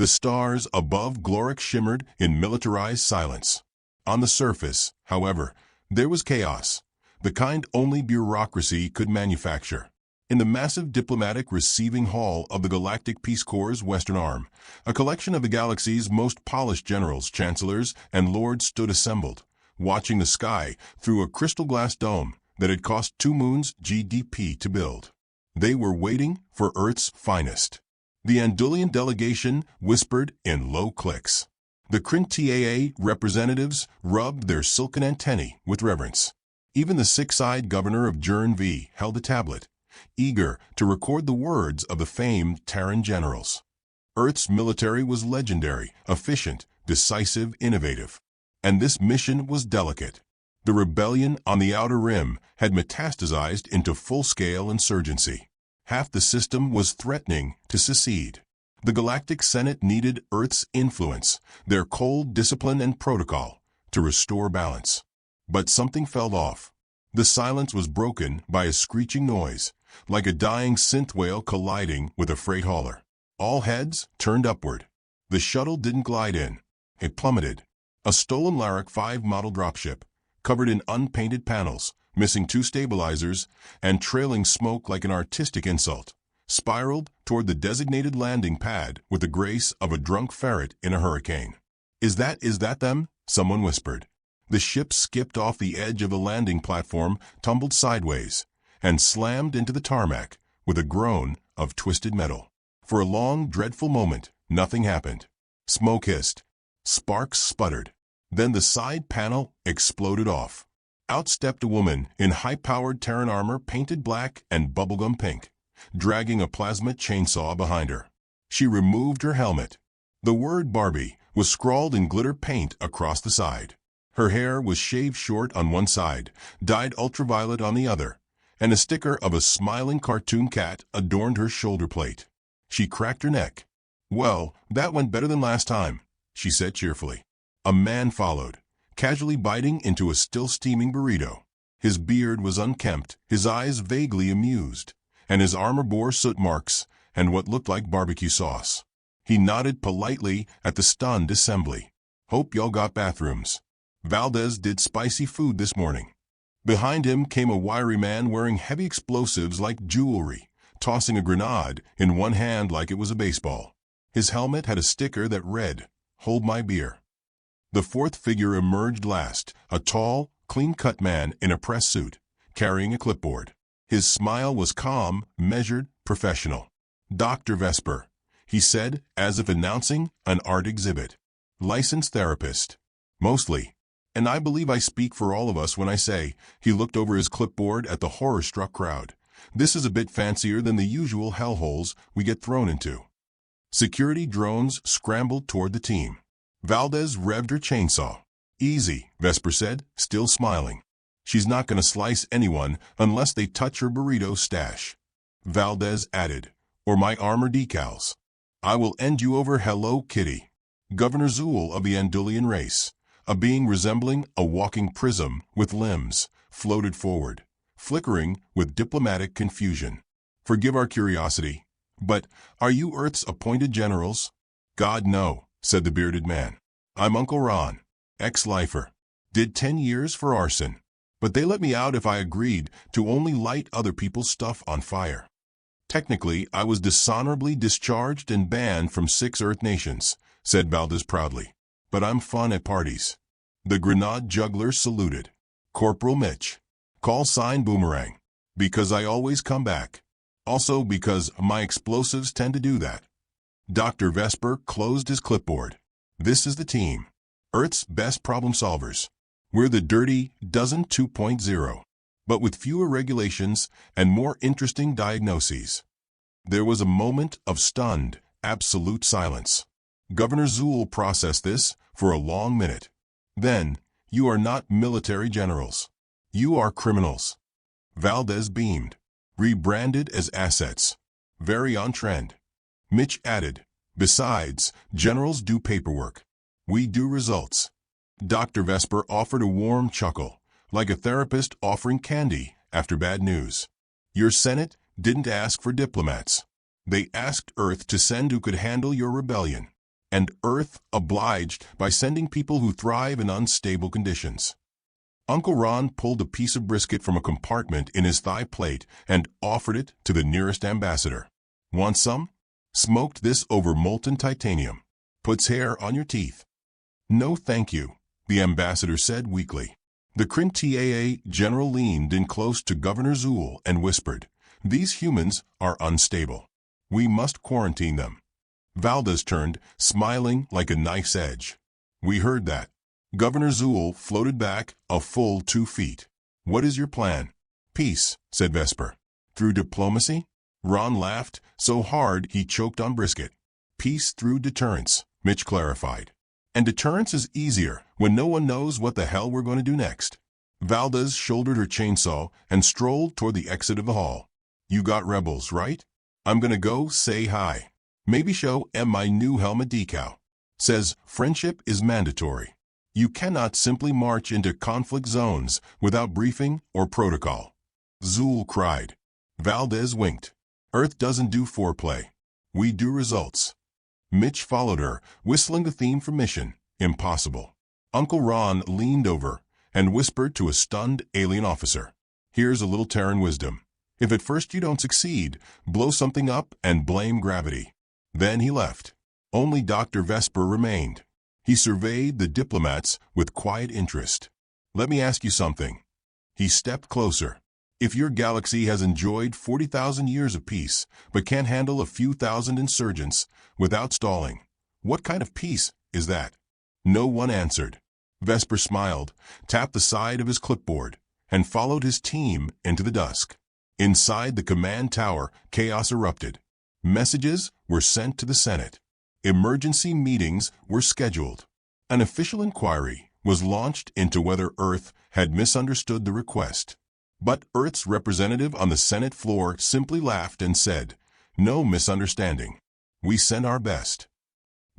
The stars above Galactic shimmered in militarized silence. On the surface, however, there was chaos, the kind only bureaucracy could manufacture. In the massive diplomatic receiving hall of the Galactic Peace Corps' Western Arm, a collection of the galaxy's most polished generals, chancellors, and lords stood assembled, watching the sky through a crystal glass dome that had cost 2 moons GDP to build. They were waiting for Earth's finest. The Andulian delegation whispered in low clicks. The Crintaa representatives rubbed their silken antennae with reverence. Even the six-eyed governor of Jern V held a tablet, eager to record the words of the famed Terran generals. Earth's military was legendary, efficient, decisive, innovative. And this mission was delicate. The rebellion on the Outer Rim had metastasized into full-scale insurgency. Half the system was threatening to secede. The Galactic Senate needed Earth's influence, their cold discipline and protocol, to restore balance. But something fell off. The silence was broken by a screeching noise, like a dying synth whale colliding with a freight hauler. All heads turned upward. The shuttle didn't glide in. It plummeted. A stolen Laric 5 model dropship, covered in unpainted panels, missing 2 stabilizers, and trailing smoke like an artistic insult, spiraled toward the designated landing pad with the grace of a drunk ferret in a hurricane. Is that them?" someone whispered. The ship skipped off the edge of the landing platform, tumbled sideways, and slammed into the tarmac with a groan of twisted metal. For a long, dreadful moment, nothing happened. Smoke hissed. Sparks sputtered. Then the side panel exploded off. Out stepped a woman in high-powered Terran armor painted black and bubblegum pink, dragging a plasma chainsaw behind her. She removed her helmet. The word Barbie was scrawled in glitter paint across the side. Her hair was shaved short on one side, dyed ultraviolet on the other, and a sticker of a smiling cartoon cat adorned her shoulder plate. She cracked her neck. "Well, that went better than last time," she said cheerfully. A man followed, casually biting into a still-steaming burrito. His beard was unkempt, his eyes vaguely amused, and his armor bore soot marks and what looked like barbecue sauce. He nodded politely at the stunned assembly. "Hope y'all got bathrooms. Valdez did spicy food this morning." Behind him came a wiry man wearing heavy explosives like jewelry, tossing a grenade in one hand like it was a baseball. His helmet had a sticker that read, "Hold my beer." The fourth figure emerged last, a tall, clean-cut man in a press suit, carrying a clipboard. His smile was calm, measured, professional. "Dr. Vesper," he said, as if announcing an art exhibit. "Licensed therapist. Mostly. And I believe I speak for all of us when I say," he looked over his clipboard at the horror-struck crowd, "this is a bit fancier than the usual hellholes we get thrown into." Security drones scrambled toward the team. Valdez revved her chainsaw. "Easy," Vesper said, still smiling. "She's not going to slice anyone unless they touch her burrito stash." Valdez added, "Or my armor decals. I will end you over Hello Kitty." Governor Zool of the Andulian race, a being resembling a walking prism with limbs, floated forward, flickering with diplomatic confusion. "Forgive our curiosity, but are you Earth's appointed generals?" "God, no," said the bearded man. "I'm Uncle Ron, ex-lifer. Did 10 years for arson. But they let me out if I agreed to only light other people's stuff on fire. Technically, I was dishonorably discharged and banned from 6 Earth nations," said Valdez proudly. "But I'm fun at parties." The grenade juggler saluted. "Corporal Mitch. Call sign Boomerang. Because I always come back. Also because my explosives tend to do that." Dr. Vesper closed his clipboard. "This is the team. Earth's best problem solvers. We're the Dirty Dozen 2.0, but with fewer regulations and more interesting diagnoses." There was a moment of stunned, absolute silence. Governor Zool processed this for a long minute. Then, "You are not military generals. You are criminals." Valdez beamed. "Rebranded as assets. Very on trend." Mitch added, "Besides, generals do paperwork. We do results." Dr. Vesper offered a warm chuckle, like a therapist offering candy after bad news. "Your Senate didn't ask for diplomats. They asked Earth to send who could handle your rebellion. and Earth obliged by sending people who thrive in unstable conditions. Uncle Ron pulled a piece of brisket from a compartment in his thigh plate and offered it to the nearest ambassador. Want some? Smoked this over molten titanium. Puts hair on your teeth. No thank you, the ambassador said weakly. The Crintaa general leaned in close to Governor Zool and whispered, "These humans are unstable. We must quarantine them." Valdez turned, smiling like a knife's edge. "We heard that." Governor Zool floated back a full 2 feet. "What is your plan?" "Peace," said Vesper. "Through diplomacy?" Ron laughed so hard he choked on brisket. "Peace through deterrence," Mitch clarified. "And deterrence is easier when no one knows what the hell we're going to do next." Valdez shouldered her chainsaw and strolled toward the exit of the hall. "You got rebels, right? I'm going to go say hi. Maybe show em my new helmet decal. Says friendship is mandatory. You cannot simply march into conflict zones without briefing or protocol." Zool cried. Valdez winked. "Earth doesn't do foreplay. We do results." Mitch followed her, whistling the theme from Mission Impossible. Uncle Ron leaned over and whispered to a stunned alien officer, "Here's a little Terran wisdom. If at first you don't succeed, blow something up and blame gravity." Then he left. Only Dr. Vesper remained. He surveyed the diplomats with quiet interest. "Let me ask you something." He stepped closer. "If your galaxy has enjoyed 40,000 years of peace, but can't handle a few thousand insurgents without stalling, what kind of peace is that?" No one answered. Vesper smiled, tapped the side of his clipboard, and followed his team into the dusk. Inside the command tower, chaos erupted. Messages were sent to the Senate. Emergency meetings were scheduled. An official inquiry was launched into whether Earth had misunderstood the request. But Earth's representative on the Senate floor simply laughed and said, "No misunderstanding. We sent our best."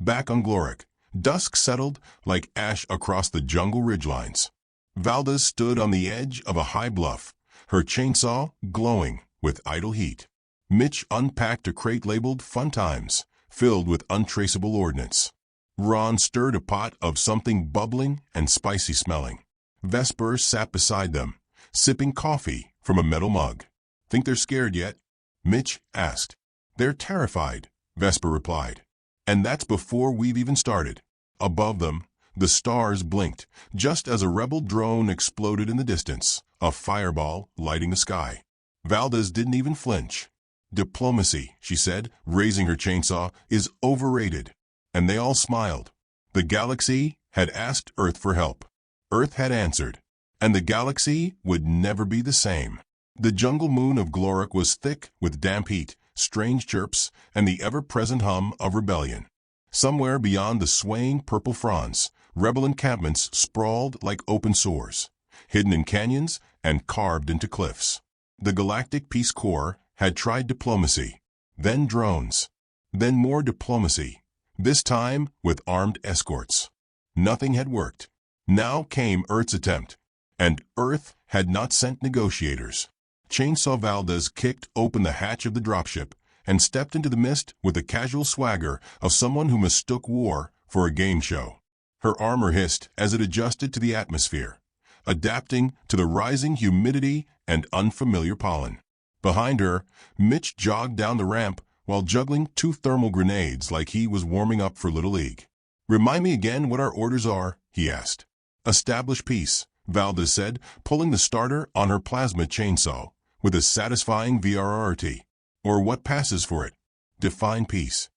Back on Gloric, dusk settled like ash across the jungle ridgelines. Valdez stood on the edge of a high bluff, her chainsaw glowing with idle heat. Mitch unpacked a crate labeled Fun Times, filled with untraceable ordnance. Ron stirred a pot of something bubbling and spicy smelling. Vesper sat beside them, sipping coffee from a metal mug. "Think they're scared yet?" Mitch asked. "They're terrified," Vesper replied. "And that's before we've even started." Above them, the stars blinked, just as a rebel drone exploded in the distance, a fireball lighting the sky. Valdez didn't even flinch. "Diplomacy," she said, raising her chainsaw, "is overrated." And they all smiled. The galaxy had asked Earth for help. Earth had answered. And the galaxy would never be the same. The jungle moon of Gloric was thick with damp heat, strange chirps, and the ever-present hum of rebellion. Somewhere beyond the swaying purple fronds, rebel encampments sprawled like open sores, hidden in canyons and carved into cliffs. The Galactic Peace Corps had tried diplomacy, then drones, then more diplomacy, this time with armed escorts. Nothing had worked. Now came Earth's attempt, and Earth had not sent negotiators. Chainsaw Valdez kicked open the hatch of the dropship and stepped into the mist with the casual swagger of someone who mistook war for a game show. Her armor hissed as it adjusted to the atmosphere, adapting to the rising humidity and unfamiliar pollen. Behind her, Mitch jogged down the ramp while juggling 2 thermal grenades like he was warming up for Little League. "Remind me again what our orders are," he asked. "Establish peace," Valdez said, pulling the starter on her plasma chainsaw with a satisfying VRRT. "Or what passes for it. Define peace.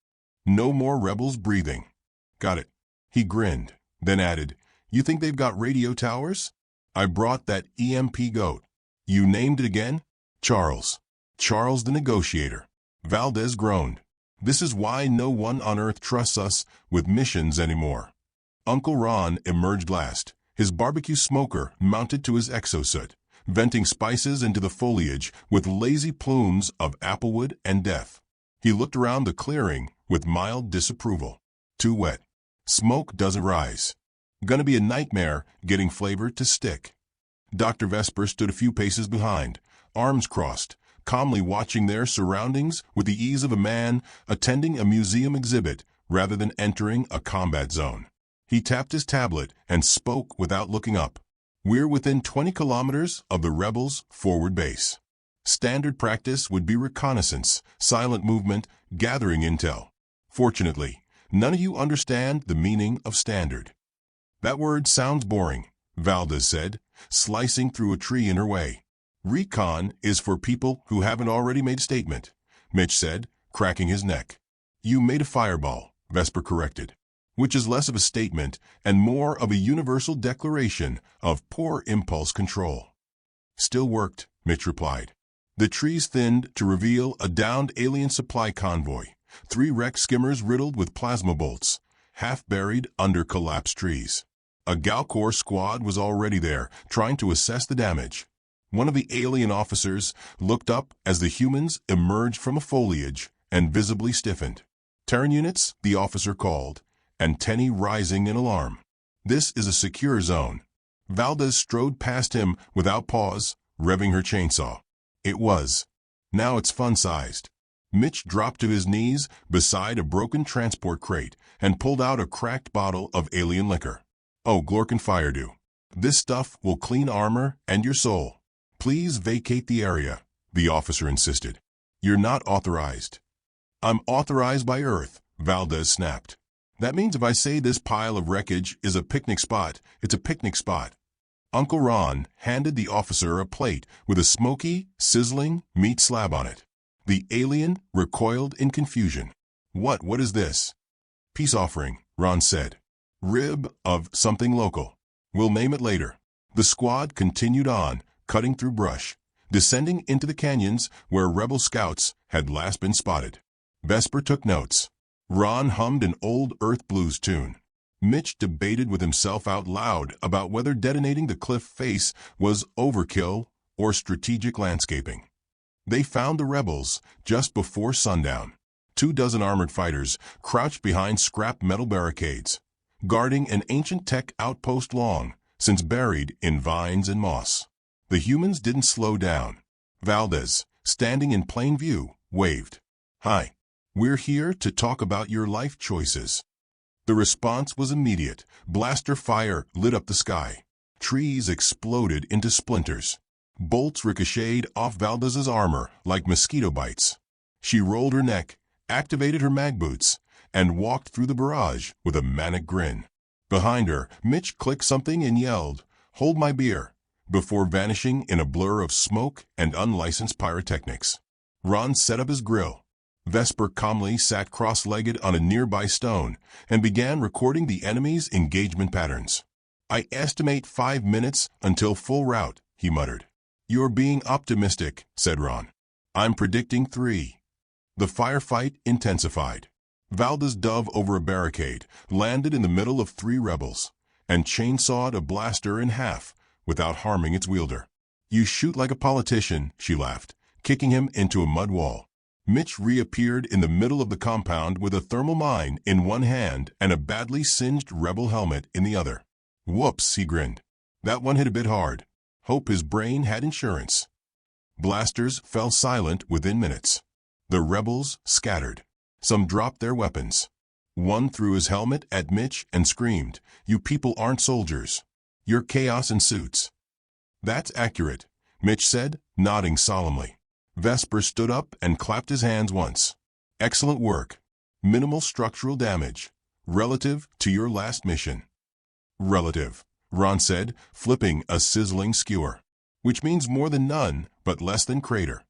No more rebels breathing." "Got it." He grinned, then added, "You think they've got radio towers?" "I brought that EMP goat." "You named it again?" "Charles. Charles the negotiator." Valdez groaned. "This is why no one on Earth trusts us with missions anymore." Uncle Ron emerged last, his barbecue smoker mounted to his exosuit, venting spices into the foliage with lazy plumes of applewood and death. He looked around the clearing with mild disapproval. "Too wet. Smoke doesn't rise. Gonna be a nightmare getting flavor to stick." Dr. Vesper stood a few paces behind, arms crossed, calmly watching their surroundings with the ease of a man attending a museum exhibit rather than entering a combat zone. He tapped his tablet and spoke without looking up. "We're within 20 kilometers of the rebels' forward base. Standard practice would be reconnaissance, silent movement, gathering intel. Fortunately, none of you understand the meaning of standard." "That word sounds boring," Valdez said, slicing through a tree in her way. "Recon is for people who haven't already made a statement," Mitch said, cracking his neck. "You made a fireball," Vesper corrected, "which is less of a statement and more of a universal declaration of poor impulse control." "Still worked," Mitch replied. The trees thinned to reveal a downed alien supply convoy, 3 wrecked skimmers riddled with plasma bolts, half buried under collapsed trees. A Galcor squad was already there, trying to assess the damage. One of the alien officers looked up as the humans emerged from a foliage and visibly stiffened. "Terran units," the officer called, antennae rising in alarm. "This is a secure zone." Valdez strode past him without pause, revving her chainsaw. It was. Now it's fun-sized. Mitch dropped to his knees beside a broken transport crate and pulled out a cracked bottle of alien liquor. "Oh, Glorkin Firedew. This stuff will clean armor and your soul." "Please vacate the area," the officer insisted. "You're not authorized." "I'm authorized by Earth," Valdez snapped. "That means if I say this pile of wreckage is a picnic spot, it's a picnic spot." Uncle Ron handed the officer a plate with a smoky, sizzling meat slab on it. The alien recoiled in confusion. What is this?" "Peace offering," Ron said. "Rib of something local. We'll name it later." The squad continued on, cutting through brush, descending into the canyons where rebel scouts had last been spotted. Vesper took notes. Ron hummed an old Earth blues tune. Mitch debated with himself out loud about whether detonating the cliff face was overkill or strategic landscaping. They found the rebels just before sundown. 24 armored fighters crouched behind scrap metal barricades, guarding an ancient tech outpost long since buried in vines and moss. The humans didn't slow down. Valdez, standing in plain view, waved. "Hi. We're here to talk about your life choices." The response was immediate. Blaster fire lit up the sky. Trees exploded into splinters. Bolts ricocheted off Valdez's armor like mosquito bites. She rolled her neck, activated her mag boots, and walked through the barrage with a manic grin. Behind her, Mitch clicked something and yelled, "Hold my beer," before vanishing in a blur of smoke and unlicensed pyrotechnics. Ron set up his grill. Vesper calmly sat cross-legged on a nearby stone and began recording the enemy's engagement patterns. "I estimate 5 minutes until full rout," he muttered. "You're being optimistic," said Ron. "I'm predicting 3. The firefight intensified. Valdez dove over a barricade, landed in the middle of 3 rebels, and chainsawed a blaster in half without harming its wielder. "You shoot like a politician," she laughed, kicking him into a mud wall. Mitch reappeared in the middle of the compound with a thermal mine in one hand and a badly singed rebel helmet in the other. "Whoops," he grinned. "That one hit a bit hard. Hope his brain had insurance." Blasters fell silent within minutes. The rebels scattered. Some dropped their weapons. One threw his helmet at Mitch and screamed, "You people aren't soldiers. You're chaos in suits." "That's accurate," Mitch said, nodding solemnly. Vesper stood up and clapped his hands once. "Excellent work. Minimal structural damage. Relative to your last mission." "Relative," Ron said, flipping a sizzling skewer. "Which means more than none, but less than crater."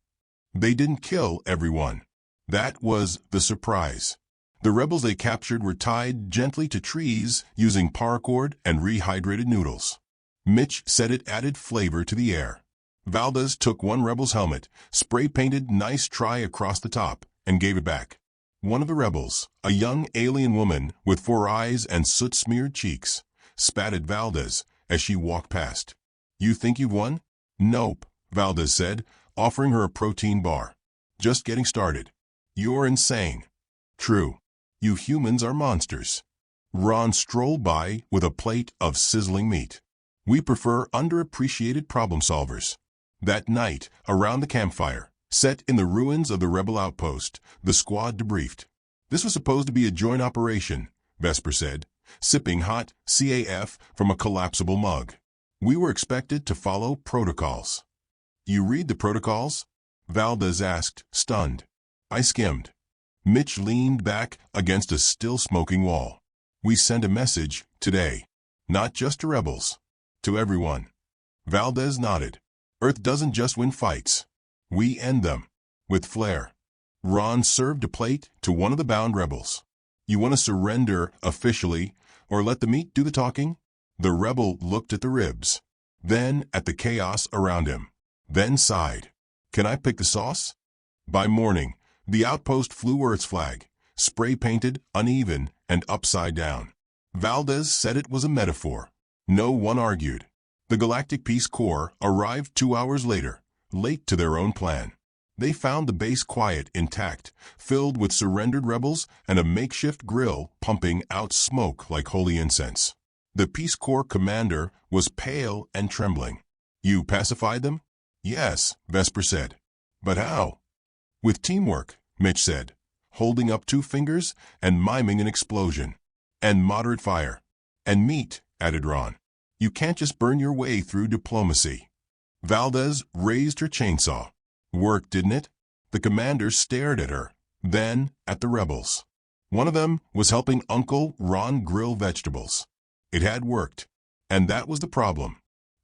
They didn't kill everyone. That was the surprise. The rebels they captured were tied gently to trees using paracord and rehydrated noodles. Mitch said it added flavor to the air. Valdez took one rebel's helmet, spray-painted "Nice Try" across the top, and gave it back. One of the rebels, a young alien woman with 4 eyes and soot-smeared cheeks, spat at Valdez as she walked past. "You think you've won?" "Nope," Valdez said, offering her a protein bar. "Just getting started." "You're insane." "True. You humans are monsters." Ron strolled by with a plate of sizzling meat. "We prefer underappreciated problem solvers." That night, around the campfire, set in the ruins of the rebel outpost, the squad debriefed. This was supposed to be a joint operation, Vesper said, sipping hot CAF from a collapsible mug. We were expected to follow protocols. You read the protocols? Valdez asked, stunned. I skimmed. Mitch leaned back against a still-smoking wall. We sent a message today. Not just to rebels. To everyone. Valdez nodded. Earth doesn't just win fights. We end them. With flair. Ron served a plate to one of the bound rebels. You want to surrender officially, or let the meat do the talking? The rebel looked at the ribs. Then at the chaos around him. Then sighed. Can I pick the sauce? By morning, the outpost flew Earth's flag, spray-painted, uneven, and upside down. Valdez said it was a metaphor. No one argued. The Galactic Peace Corps arrived 2 hours later, late to their own plan. They found the base quiet, intact, filled with surrendered rebels and a makeshift grill pumping out smoke like holy incense. The Peace Corps commander was pale and trembling. You pacified them? Yes, Vesper said. But how? With teamwork, Mitch said, holding up 2 fingers and miming an explosion. And moderate fire. And meat, added Ron. You can't just burn your way through diplomacy. Valdez raised her chainsaw. Worked, didn't it? The commander stared at her, then at the rebels. One of them was helping Uncle Ron grill vegetables. It had worked. And that was the problem.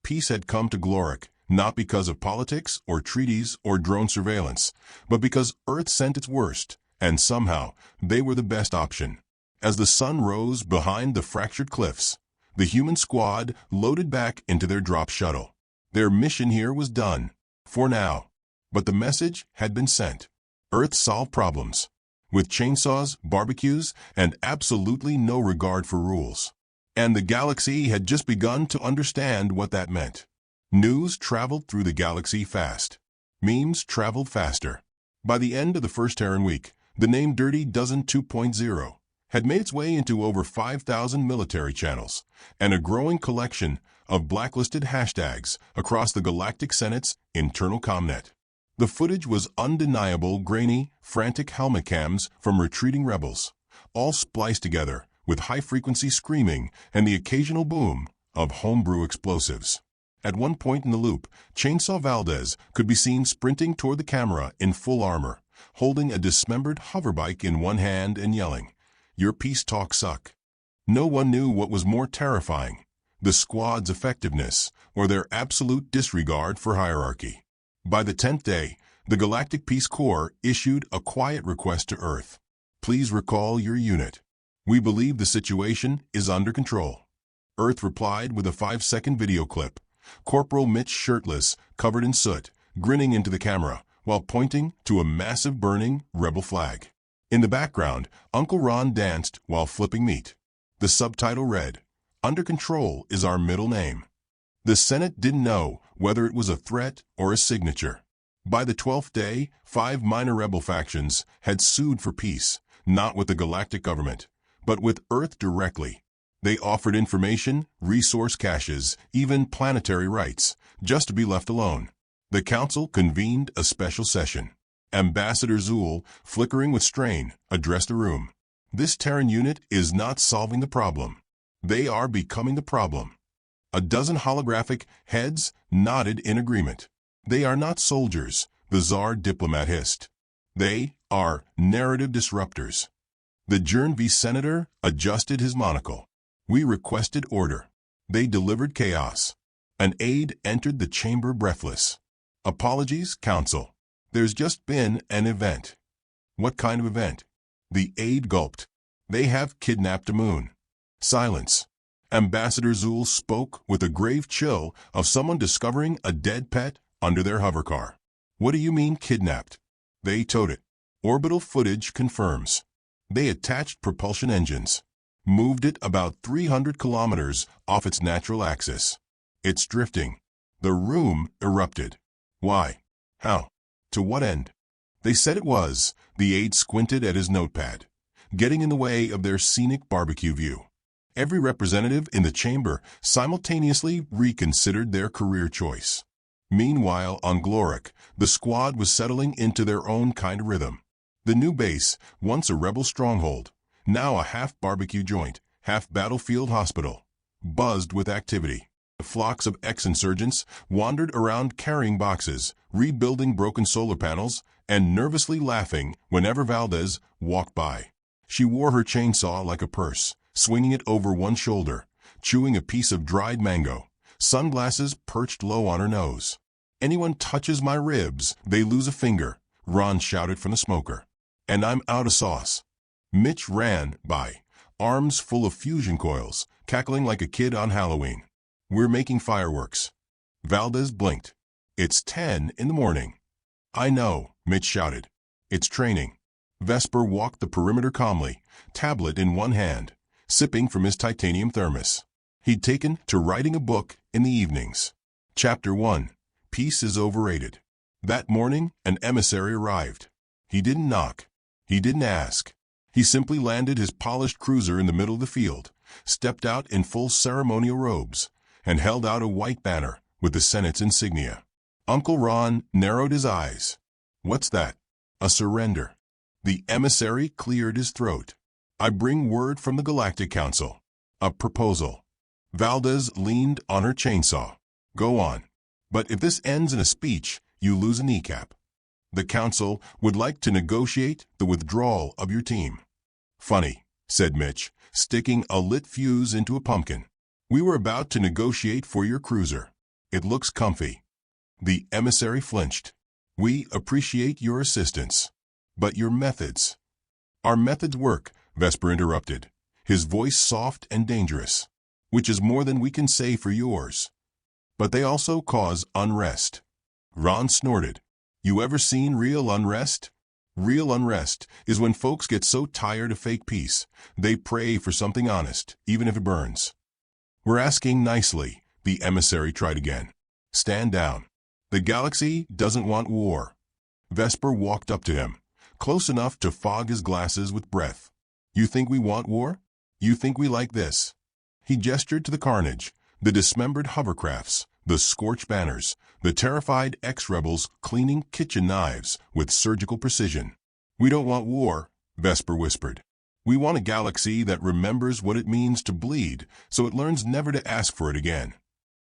Peace had come to Gloric, not because of politics or treaties or drone surveillance, but because Earth sent its worst, and somehow they were the best option. As the sun rose behind the fractured cliffs, the human squad loaded back into their drop shuttle. Their mission here was done, for now. But the message had been sent. Earth solved problems, with chainsaws, barbecues, and absolutely no regard for rules. And the galaxy had just begun to understand what that meant. News traveled through the galaxy fast. Memes traveled faster. By the end of the first Terran week, the name Dirty Dozen 2.0 had made its way into over 5,000 military channels and a growing collection of blacklisted hashtags across the Galactic Senate's internal comnet. The footage was undeniable, grainy, frantic helmet cams from retreating rebels, all spliced together with high-frequency screaming and the occasional boom of homebrew explosives. At one point in the loop, Chainsaw Valdez could be seen sprinting toward the camera in full armor, holding a dismembered hoverbike in one hand and yelling, "Your peace talk suck." No one knew what was more terrifying, the squad's effectiveness or their absolute disregard for hierarchy. By the 10th day, the Galactic Peace Corps issued a quiet request to Earth. Please recall your unit. We believe the situation is under control. Earth replied with a 5-second video clip. Corporal Mitch shirtless, covered in soot, grinning into the camera, while pointing to a massive burning rebel flag. In the background, Uncle Ron danced while flipping meat. The subtitle read, "Under control is our middle name." The Senate didn't know whether it was a threat or a signature. By the 12th day, 5 minor rebel factions had sued for peace, not with the galactic government, but with Earth directly. They offered information, resource caches, even planetary rights, just to be left alone. The council convened a special session. Ambassador Zool, flickering with strain, addressed the room. This Terran unit is not solving the problem. They are becoming the problem. A dozen holographic heads nodded in agreement. They are not soldiers, the Tsar diplomat hissed. They are narrative disruptors. The Jern V senator adjusted his monocle. We requested order. They delivered chaos. An aide entered the chamber breathless. Apologies, council. There's just been an event. What kind of event? The aide gulped. They have kidnapped a moon. Silence. Ambassador Zool spoke with a grave chill of someone discovering a dead pet under their hovercar. What do you mean kidnapped? They towed it. Orbital footage confirms. They attached propulsion engines. Moved it about 300 kilometers off its natural axis. It's drifting. The room erupted. Why? How? To what end? They said it was. The aide squinted at his notepad, getting in the way of their scenic barbecue view. Every representative in the chamber simultaneously reconsidered their career choice. Meanwhile, on Gloric, the squad was settling into their own kind of rhythm. The new base, once a rebel stronghold, now a half-barbecue joint, half-battlefield hospital, buzzed with activity. Flocks of ex-insurgents wandered around carrying boxes, rebuilding broken solar panels, and nervously laughing whenever Valdez walked by. She wore her chainsaw like a purse, swinging it over one shoulder, chewing a piece of dried mango, sunglasses perched low on her nose. "Anyone touches my ribs, they lose a finger," Ron shouted from the smoker. "And I'm out of sauce." Mitch ran by, arms full of fusion coils, cackling like a kid on Halloween. "We're making fireworks." Valdez blinked. "It's 10 in the morning." "I know," Mitch shouted. "It's training." Vesper walked the perimeter calmly, tablet in one hand, sipping from his titanium thermos. He'd taken to writing a book in the evenings. Chapter 1. Peace is overrated. That morning, an emissary arrived. He didn't knock. He didn't ask. He simply landed his polished cruiser in the middle of the field, stepped out in full ceremonial robes, and held out a white banner with the Senate's insignia. Uncle Ron narrowed his eyes. "What's that?" "A surrender." The emissary cleared his throat. "I bring word from the Galactic Council. A proposal." Valdez leaned on her chainsaw. "Go on. But if this ends in a speech, you lose a kneecap. The Council would like to negotiate the withdrawal of your team." "Funny," said Mitch, sticking a lit fuse into a pumpkin. "We were about to negotiate for your cruiser. It looks comfy." The emissary flinched. "We appreciate your assistance. But your methods—" "Our methods work," Vesper interrupted, his voice soft and dangerous. "Which is more than we can say for yours. But they also cause unrest." Ron snorted. "You ever seen real unrest?" "Real unrest is when folks get so tired of fake peace, they pray for something honest, even if it burns." "We're asking nicely," the emissary tried again. "Stand down. The galaxy doesn't want war." Vesper walked up to him, close enough to fog his glasses with breath. "You think we want war? You think we like this?" He gestured to the carnage, the dismembered hovercrafts, the scorched banners, the terrified ex-rebels cleaning kitchen knives with surgical precision. "We don't want war," Vesper whispered. "We want a galaxy that remembers what it means to bleed, so it learns never to ask for it again."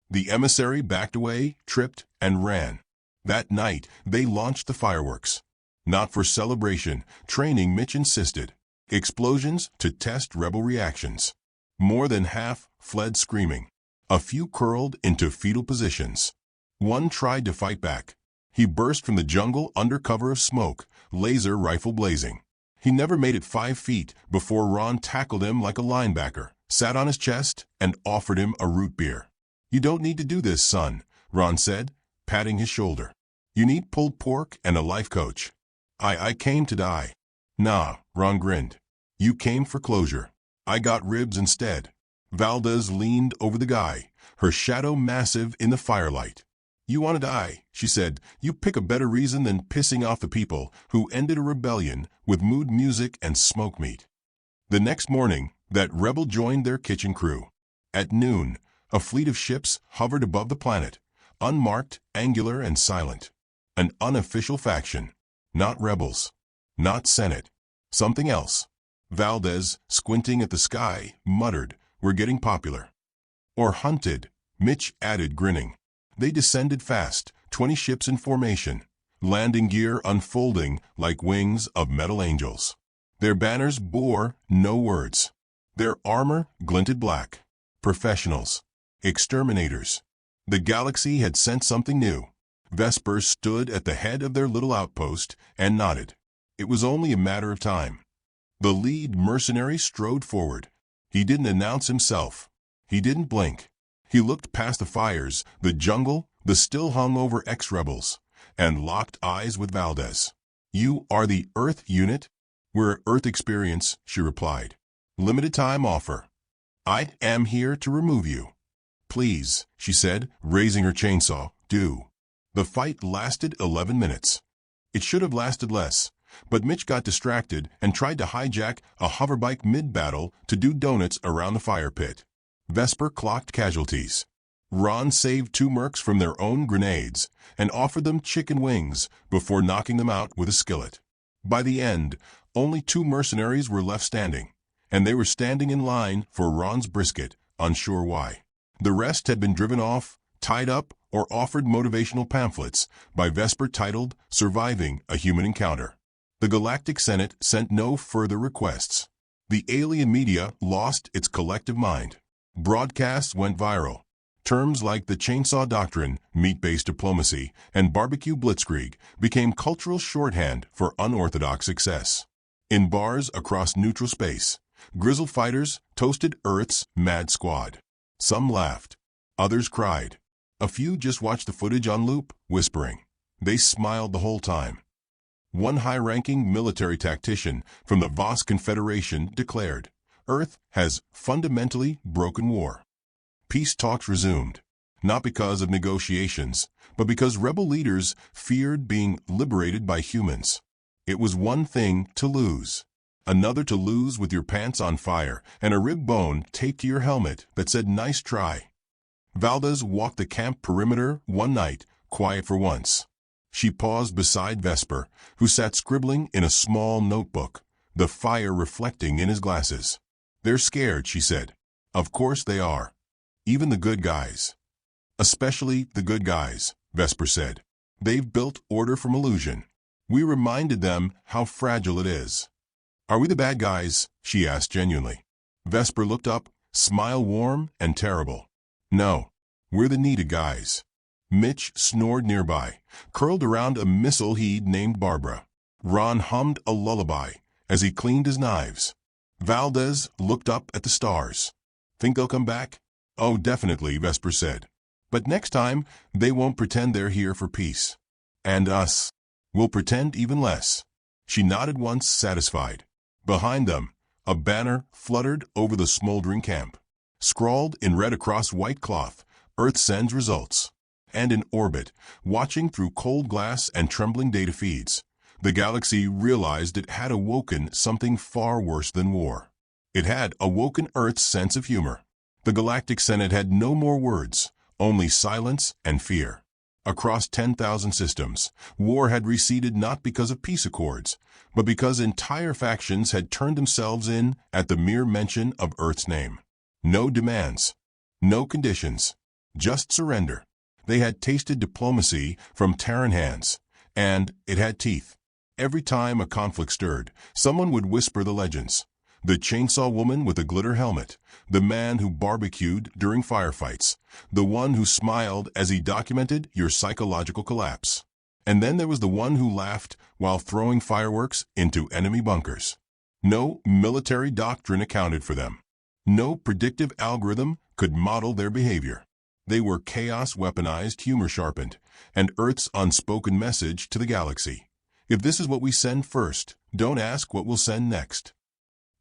The emissary backed away, tripped, and ran. That night, they launched the fireworks. Not for celebration, training, Mitch insisted. Explosions to test rebel reactions. More than half fled screaming. A few curled into fetal positions. One tried to fight back. He burst from the jungle under cover of smoke, laser rifle blazing. He never made it 5 feet before Ron tackled him like a linebacker, sat on his chest, and offered him a root beer. "You don't need to do this, son," Ron said, patting his shoulder. "You need pulled pork and a life coach." I came to die." "Nah," Ron grinned. "You came for closure. I got ribs instead." Valdez leaned over the guy, her shadow massive in the firelight. "You want to die," she said. "You pick a better reason than pissing off the people who ended a rebellion with mood music and smoke meat." The next morning, that rebel joined their kitchen crew. At noon, a fleet of ships hovered above the planet, unmarked, angular, and silent. An unofficial faction. Not rebels. Not Senate. Something else. Valdez, squinting at the sky, muttered, "We're getting popular." "Or hunted," Mitch added, grinning. They descended fast, 20 ships in formation, landing gear unfolding like wings of metal angels. Their banners bore no words. Their armor glinted black. Professionals. Exterminators. The galaxy had sent something new. Vesper stood at the head of their little outpost and nodded. It was only a matter of time. The lead mercenary strode forward. He didn't announce himself. He didn't blink. He looked past the fires, the jungle, the still hung-over ex-rebels, and locked eyes with Valdez. "You are the Earth unit?" "We're Earth Experience," she replied. "Limited time offer." "I am here to remove you." "Please," she said, raising her chainsaw, "do." The fight lasted 11 minutes. It should have lasted less, but Mitch got distracted and tried to hijack a hoverbike mid-battle to do donuts around the fire pit. Vesper clocked casualties. Ron saved 2 mercs from their own grenades and offered them chicken wings before knocking them out with a skillet. By the end, only 2 mercenaries were left standing, and they were standing in line for Ron's brisket, unsure why. The rest had been driven off, tied up, or offered motivational pamphlets by Vesper titled Surviving a Human Encounter. The Galactic Senate sent no further requests. The alien media lost its collective mind. Broadcasts went viral. Terms like the chainsaw doctrine, meat-based diplomacy, and barbecue blitzkrieg became cultural shorthand for unorthodox success. In bars across neutral space, grizzled fighters toasted Earth's mad squad. Some laughed. Others cried. A few just watched the footage on loop, whispering. They smiled the whole time. One high-ranking military tactician from the Voss Confederation declared, "Earth has fundamentally broken war." Peace talks resumed, not because of negotiations, but because rebel leaders feared being liberated by humans. It was one thing to lose, another to lose with your pants on fire and a rib bone taped to your helmet that said "nice try." Valdez walked the camp perimeter one night, quiet for once. She paused beside Vesper, who sat scribbling in a small notebook, the fire reflecting in his glasses. "They're scared," she said. "Of course they are. Even the good guys." "Especially the good guys," Vesper said. "They've built order from illusion. We reminded them how fragile it is." "Are we the bad guys?" she asked genuinely. Vesper looked up, smile warm and terrible. "No, we're the needed guys." Mitch snored nearby, curled around a missile he'd named Barbara. Ron hummed a lullaby as he cleaned his knives. Valdez looked up at the stars. "Think they'll come back?" "Oh, definitely," Vesper said. "But next time, they won't pretend they're here for peace. And us, we'll pretend even less." She nodded once, satisfied. Behind them, a banner fluttered over the smoldering camp. Scrawled in red across white cloth, "Earth sends results." And in orbit, watching through cold glass and trembling data feeds, the galaxy realized it had awoken something far worse than war. It had awoken Earth's sense of humor. The Galactic Senate had no more words, only silence and fear. Across 10,000 systems, war had receded not because of peace accords, but because entire factions had turned themselves in at the mere mention of Earth's name. No demands, no conditions, just surrender. They had tasted diplomacy from Terran hands, and it had teeth. Every time a conflict stirred, someone would whisper the legends. The chainsaw woman with a glitter helmet, the man who barbecued during firefights, the one who smiled as he documented your psychological collapse. And then there was the one who laughed while throwing fireworks into enemy bunkers. No military doctrine accounted for them. No predictive algorithm could model their behavior. They were chaos weaponized, humor sharpened, and Earth's unspoken message to the galaxy. If this is what we send first, don't ask what we'll send next.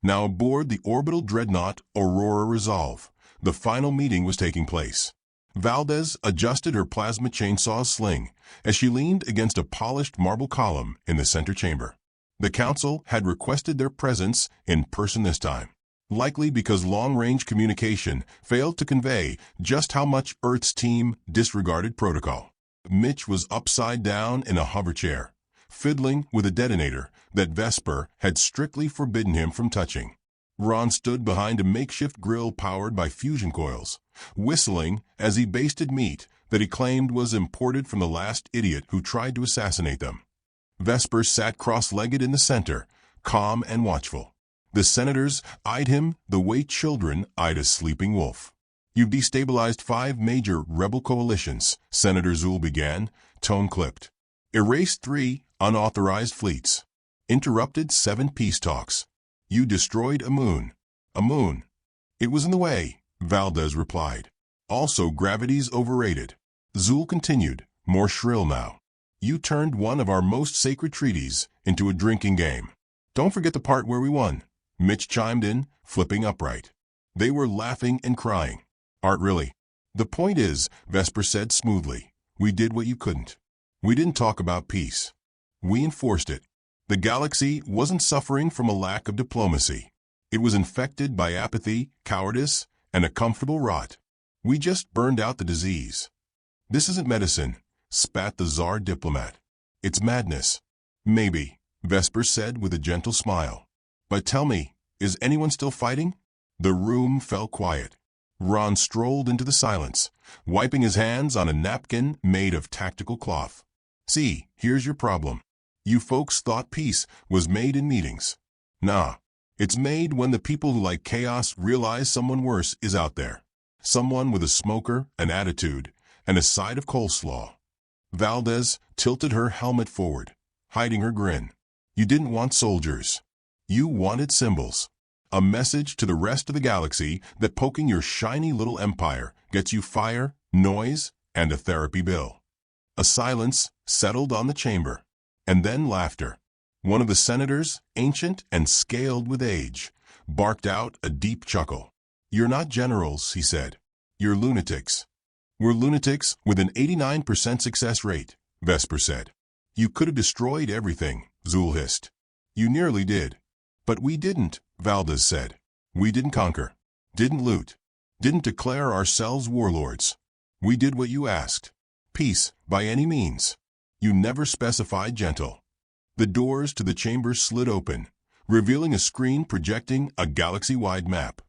Now aboard the orbital dreadnought Aurora Resolve, the final meeting was taking place. Valdez adjusted her plasma chainsaw's sling as she leaned against a polished marble column in the center chamber. The council had requested their presence in person this time, likely because long-range communication failed to convey just how much Earth's team disregarded protocol. Mitch was upside down in a hover chair, fiddling with a detonator that Vesper had strictly forbidden him from touching. Ron stood behind a makeshift grill powered by fusion coils, whistling as he basted meat that he claimed was imported from the last idiot who tried to assassinate them. Vesper sat cross-legged in the center, calm and watchful. The senators eyed him the way children eyed a sleeping wolf. "You've destabilized 5 major rebel coalitions," Senator Zool began, tone clipped. "Erased 3 unauthorized fleets. Interrupted 7 peace talks. You destroyed a moon." "A moon? It was in the way," Valdez replied. "Also, gravity's overrated." Zool continued, more shrill now. "You turned one of our most sacred treaties into a drinking game." "Don't forget the part where we won," Mitch chimed in, flipping upright. They were laughing and crying. "Art really?" "The point is," Vesper said smoothly, "we did what you couldn't. We didn't talk about peace. We enforced it. The galaxy wasn't suffering from a lack of diplomacy. It was infected by apathy, cowardice, and a comfortable rot. We just burned out the disease." "This isn't medicine," spat the czar diplomat. "It's madness." "Maybe, Vesper said with a gentle smile. But tell me, is anyone still fighting? The room fell quiet. Ron strolled into the silence, wiping his hands on a napkin made of tactical cloth. See, here's your problem. You folks thought peace was made in meetings. Nah, it's made when the people who like chaos realize someone worse is out there. Someone with a smoker, an attitude, and a side of coleslaw. Valdez tilted her helmet forward, hiding her grin. You didn't want soldiers. You wanted symbols. A message to the rest of the galaxy that poking your shiny little empire gets you fire, noise, and a therapy bill. A silence settled on the chamber, and then laughter. One of the senators, ancient and scaled with age, barked out a deep chuckle. You're not generals, he said. You're lunatics. We're lunatics with an 89% success rate, Vesper said. You could have destroyed everything, Zul hissed. You nearly did. But we didn't, Valdez said. We didn't conquer, didn't loot, didn't declare ourselves warlords. We did what you asked. Peace, by any means. You never specified gentle. The doors to the chamber slid open, revealing a screen projecting a galaxy-wide map.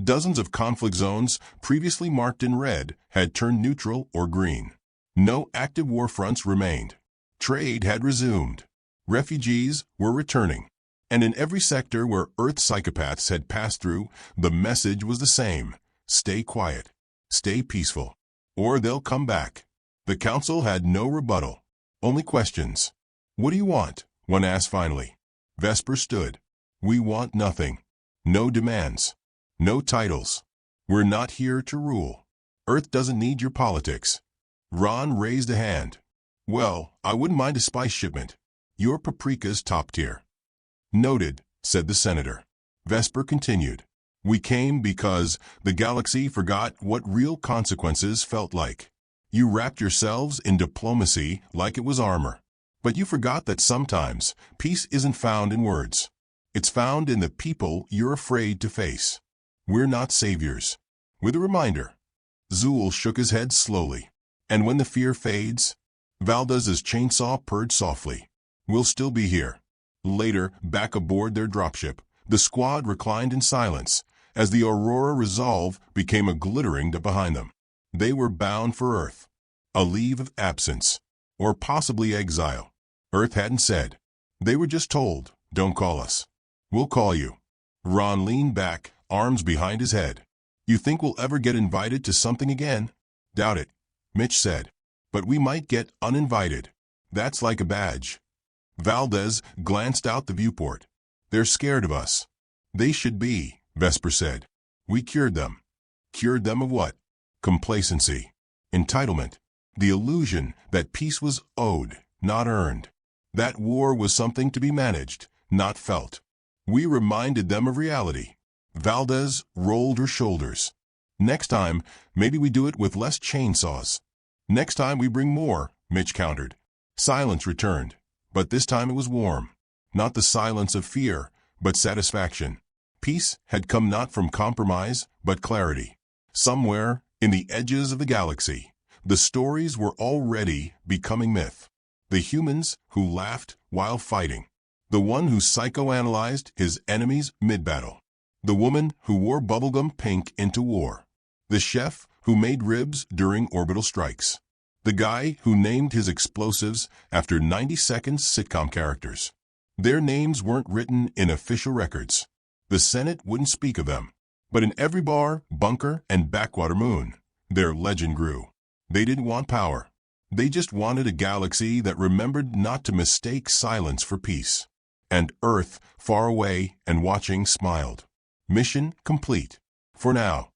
Dozens of conflict zones, previously marked in red, had turned neutral or green. No active war fronts remained. Trade had resumed. Refugees were returning. And in every sector where Earth psychopaths had passed through, the message was the same. Stay quiet. Stay peaceful. Or they'll come back. The council had no rebuttal. Only questions. What do you want? One asked finally. Vesper stood. We want nothing. No demands. No titles. We're not here to rule. Earth doesn't need your politics. Ron raised a hand. Well, I wouldn't mind a spice shipment. Your paprika's top tier. Noted, said the senator. Vesper continued. We came because the galaxy forgot what real consequences felt like. You wrapped yourselves in diplomacy like it was armor. But you forgot that sometimes peace isn't found in words. It's found in the people you're afraid to face. We're not saviors. With a reminder. Zul shook his head slowly. And when the fear fades, Valdez's chainsaw purred softly. We'll still be here. Later, back aboard their dropship, the squad reclined in silence as the Aurora Resolve became a glittering behind them. They were bound for Earth. A leave of absence. Or possibly exile. Earth hadn't said. They were just told, don't call us. We'll call you. Ron leaned back, arms behind his head. You think we'll ever get invited to something again? Doubt it, Mitch said. But we might get uninvited. That's like a badge. Valdez glanced out the viewport. They're scared of us. They should be, Vesper said. We cured them. Cured them of what? Complacency. Entitlement. The illusion that peace was owed, not earned. That war was something to be managed, not felt. We reminded them of reality. Valdez rolled her shoulders. Next time, maybe we do it with less chainsaws. Next time we bring more, Mitch countered. Silence returned. But this time it was warm. Not the silence of fear, but satisfaction. Peace had come not from compromise, but clarity. Somewhere, in the edges of the galaxy, the stories were already becoming myth. The humans who laughed while fighting. The one who psychoanalyzed his enemies mid-battle. The woman who wore bubblegum pink into war. The chef who made ribs during orbital strikes. The guy who named his explosives after 90-second sitcom characters. Their names weren't written in official records. The Senate wouldn't speak of them. But in every bar, bunker, and backwater moon, their legend grew. They didn't want power. They just wanted a galaxy that remembered not to mistake silence for peace. And Earth, far away and watching, smiled. Mission complete. For now.